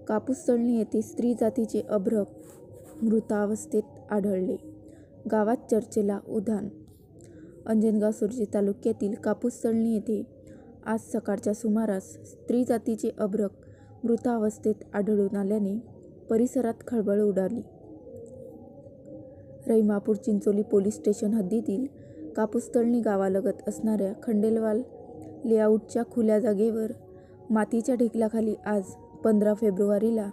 कापूस तळणी येथे स्त्री जातीचे अभ्रक मृतावस्थेत आढळले. गावात चर्चेला उधाण. अंजनगाव सुर्जी तालुक्यातील कापूस तळणी येथे आज सकाळच्या सुमारास स्त्री जातीचे अभ्रक मृतावस्थेत आढळून आल्याने परिसरात खळबळ उडाली. रहिमापूर चिंचोली पोलीस स्टेशन हद्दीतील कापूस तळणी गावालगत असणाऱ्या खंडेलवाल लेआउटच्या खुल्या जागेवर मातीच्या ढिकलाखाली आज 15 फेब्रुवारीला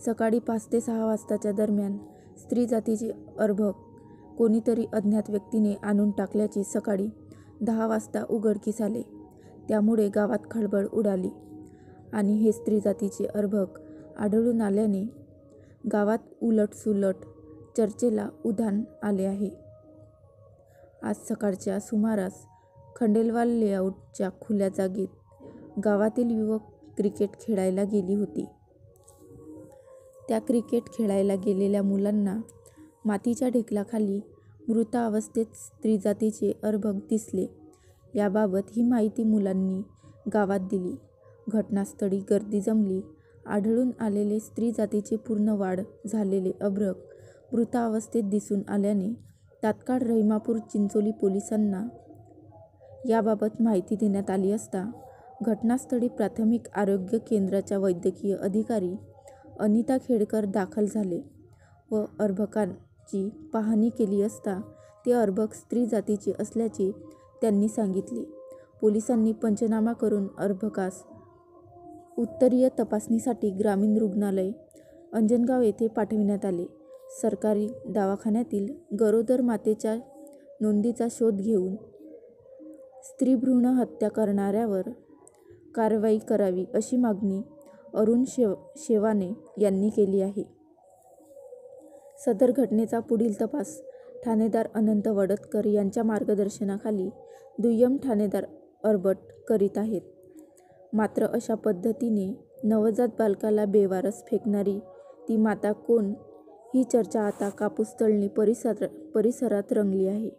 सकाळी 5 ते 6 वाजताच्या दरम्यान स्त्री जातीचे अर्भक कोणीतरी अज्ञात व्यक्तीने आणून टाकल्याचे सकाळी 10 वाजता उघडकीस आले. त्यामुळे गावात खळबळ उडाली आणि हे स्त्री जातीचे अर्भक आढळून आल्याने गावात उलटसुलट चर्चेला उधाण आले आहे. आज सकाळच्या सुमारास खंडेलवाल लेआउटच्या खुल्या जागेत गावातील युवक क्रिकेट खेळायला गेली होती. त्या क्रिकेट खेळायला गेलेल्या मुलांना मातीच्या ढिकलाखाली मृत अवस्थेत स्त्री जातीचे अर्भक दिसले. याबाबत ही माहिती मुलांनी गावात दिली. घटनास्थळी गर्दी जमली. आढळून आलेले स्त्री जातीचे पूर्ण वाढ झालेले अभ्रक मृत अवस्थेत दिसून आल्याने तात्काळ रहिमापूर चिंचोली पोलिसांना याबाबत माहिती देण्यात आली असता घटनास्थळी प्राथमिक आरोग्य केंद्राच्या वैद्यकीय अधिकारी अनिता खेडकर दाखल झाले व अर्भकांची पाहणी केली असता ते अर्भक स्त्री जातीचे असल्याचे त्यांनी सांगितले. पोलिसांनी पंचनामा करून अर्भकास उत्तरीय तपासणीसाठी ग्रामीण रुग्णालय अंजनगाव येथे पाठविण्यात आले. सरकारी दवाखान्यातील गरोदर मातेच्या नोंदीचा शोध घेऊन स्त्रीभ्रूण हत्या करणाऱ्यावर कारवाई करावी अशी मागणी अरुण शेवाने यांनी केली आहे. सदर घटनेचा पुढील तपास ठाणेदार अनंत वडतकर यांच्या मार्गदर्शनाखाली दुय्यम ठाणेदार अर्बट करीत आहेत. मात्र अशा पद्धतीने नवजात बालकाला बेवारस फेकणारी ती माता कोण ही चर्चा आता कापूस तळणी परिसरात रंगली आहे.